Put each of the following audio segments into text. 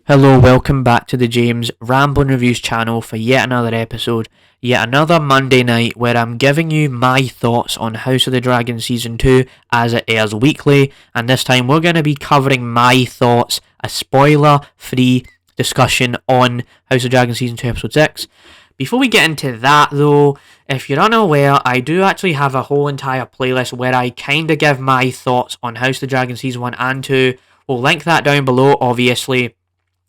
Hello, welcome back to the James Ramblin' Reviews channel for yet another episode, yet another Monday night where I'm giving you my thoughts on House of the Dragon Season 2 as it airs weekly, and this time we're going to be covering my thoughts, a spoiler-free discussion on House of the Dragon Season 2 Episode 6. Before we get into that though, if you're unaware, I do actually have a whole entire playlist where I kind of give my thoughts on House of the Dragon Season 1 and 2. We'll link that down below, obviously.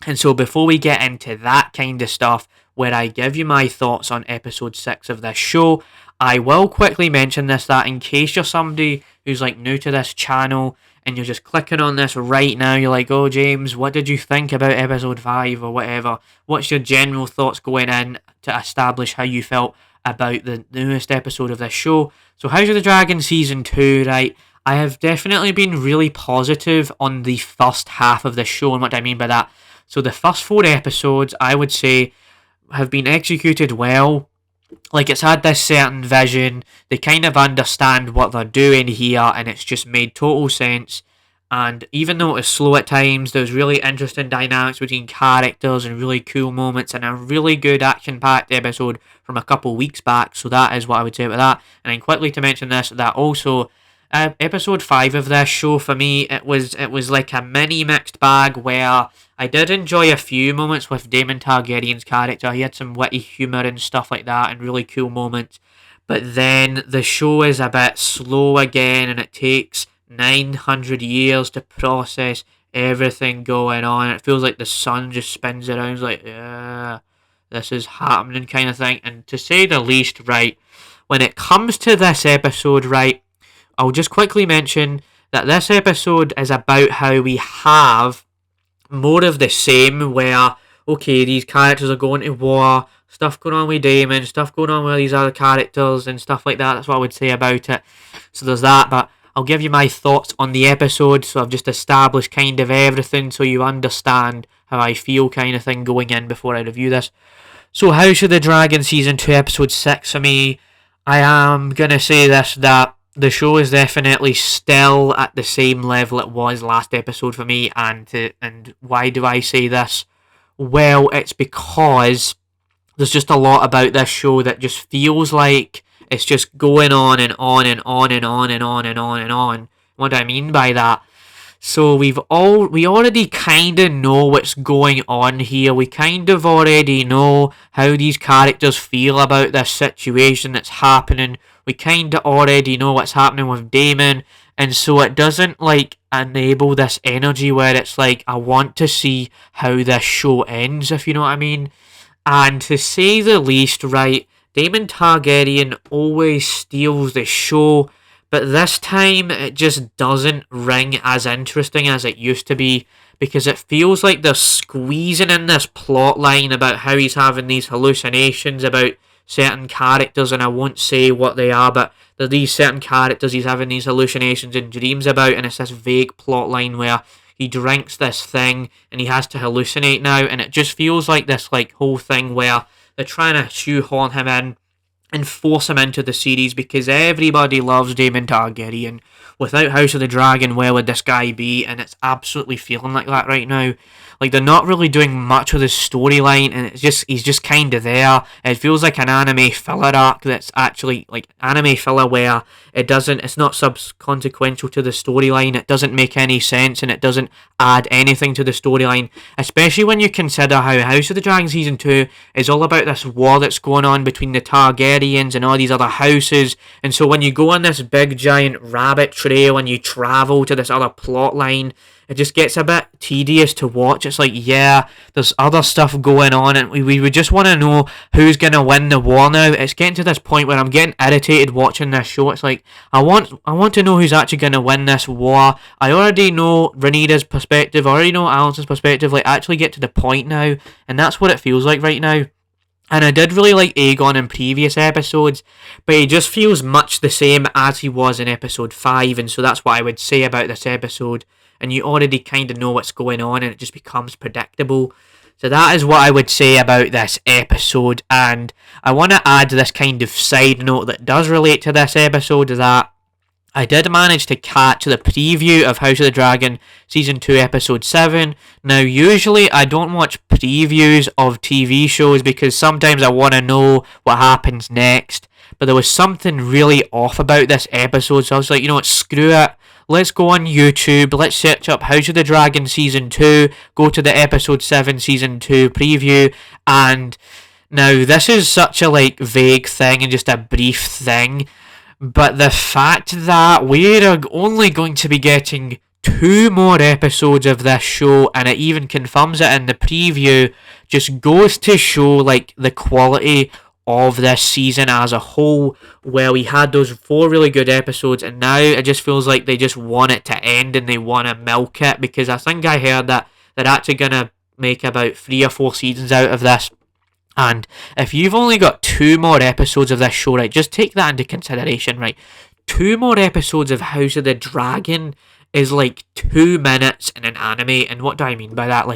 And so before we get into that kind of stuff, where I give you my thoughts on episode 6 of this show, I will quickly mention this, that in case you're somebody who's like new to this channel and you're just clicking on this right now, you're like, oh James, what did you think about episode 5 or whatever? What's your general thoughts going in to establish how you felt about the newest episode of this show? So House of the Dragon Season 2, right? I have definitely been really positive on the first half of the show, and what I mean by that, so the first 4 episodes, I would say, have been executed well. Like, it's had this certain vision. They kind of understand what they're doing here, and it's just made total sense. And even though it was slow at times, there's really interesting dynamics between characters and really cool moments, and a really good action-packed episode from a couple weeks back. So that is what I would say about that. And then quickly to mention this, that also, episode 5 of this show, for me, it was like a mini mixed bag where I did enjoy a few moments with Daemon Targaryen's character. He had some witty humour and stuff like that, and really cool moments. But then the show is a bit slow again, and it takes 900 years to process everything going on. It feels like the sun just spins around. It's like, yeah, this is happening kind of thing. And to say the least, right, when it comes to this episode, right, I'll just quickly mention that this episode is about how we have more of the same, where, okay, these characters are going to war, stuff going on with Daemon, stuff going on with these other characters and stuff like that. That's what I would say about it. So there's that, but I'll give you my thoughts on the episode. So I've just established kind of everything so you understand how I feel kind of thing going in before I review this. So House of the Dragon Season 2 Episode 6 for me, I am going to say this, that the show is definitely still at the same level it was last episode for me, and why do I say this? Well, it's because there's just a lot about this show that just feels like it's just going on and on and on and on and on and on and on. What do I mean by that? So we already kind of know what's going on here. We kind of already know how these characters feel about this situation that's happening. We kind of already know what's happening with Daemon, and so it doesn't like enable this energy where it's like, I want to see how this show ends, if you know what I mean. And to say the least, right, Daemon Targaryen always steals the show, but this time it just doesn't ring as interesting as it used to be, because it feels like they're squeezing in this plot line about how he's having these hallucinations about certain characters, and I won't say what they are, but there's these certain characters he's having these hallucinations and dreams about, and it's this vague plot line where he drinks this thing and he has to hallucinate now, and it just feels like this like whole thing where they're trying to shoehorn him in and force him into the series because everybody loves Daemon Targaryen. Without House of the Dragon, where would this guy be? And it's absolutely feeling like that right now. Like, they're not really doing much with his storyline, and he's just kind of there. It feels like an anime filler arc that's actually like anime filler where it's not consequential to the storyline. It doesn't make any sense, and it doesn't add anything to the storyline. Especially when you consider how House of the Dragon Season 2 is all about this war that's going on between the Targaryens and all these other houses. And so when you go on this big giant rabbit trail and you travel to this other plot line, it just gets a bit tedious to watch. It's like, yeah, there's other stuff going on, and we would just want to know who's going to win the war now. It's getting to this point where I'm getting irritated watching this show. It's like, I want to know who's actually going to win this war. I already know Rhaenyra's perspective. I already know Alicent's perspective. Like, actually get to the point now, and that's what it feels like right now. And I did really like Aegon in previous episodes, but he just feels much the same as he was in episode 5, and so that's what I would say about this episode. And you already kind of know what's going on, and it just becomes predictable. So that is what I would say about this episode, and I want to add this kind of side note that does relate to this episode, that I did manage to catch the preview of House of the Dragon Season 2 Episode 7. Now, usually I don't watch previews of TV shows because sometimes I want to know what happens next. But there was something really off about this episode, so I was like, you know what, screw it. Let's go on YouTube, let's search up House of the Dragon Season 2, go to the Episode 7 Season 2 preview, and now this is such a vague thing and just a brief thing, but the fact that we're only going to be getting 2 more episodes of this show, and it even confirms it in the preview, just goes to show the quality of this season as a whole, where we had those 4 really good episodes, and now it just feels like they just want it to end and they want to milk it, because I think I heard that they're actually going to make about 3 or 4 seasons out of this. And if you've only got 2 more episodes of this show, right, just take that into consideration, right? 2 more episodes of House of the Dragon is 2 minutes in an anime, and what do I mean by that?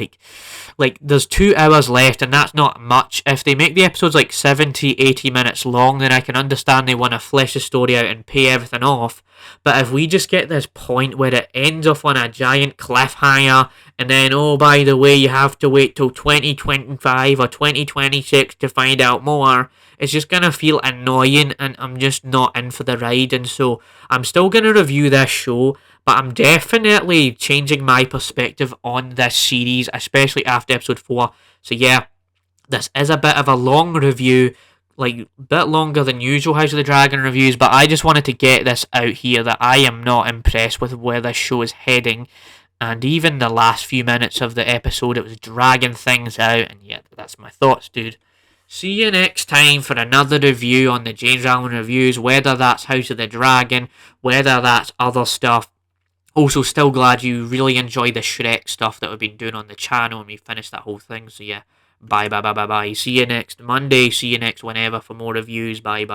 There's 2 hours left, and that's not much. If they make the episodes 70-80 minutes long, then I can understand they want to flesh the story out and pay everything off. But if we just get this point where it ends off on a giant cliffhanger, and then, oh, by the way, you have to wait till 2025 or 2026 to find out more, it's just going to feel annoying, and I'm just not in for the ride. And so I'm still going to review this show, but I'm definitely changing my perspective on this series, especially after episode 4. So yeah, this is a bit of a long review, a bit longer than usual House of the Dragon reviews, but I just wanted to get this out here that I am not impressed with where this show is heading. And even the last few minutes of the episode, it was dragging things out, and yeah, that's my thoughts, dude. See you next time for another review on the James Allen Reviews, whether that's House of the Dragon, whether that's other stuff. Also, still glad you really enjoyed the Shrek stuff that we've been doing on the channel, and we finished that whole thing. So yeah, bye. See you next Monday. See you next whenever for more reviews. Bye.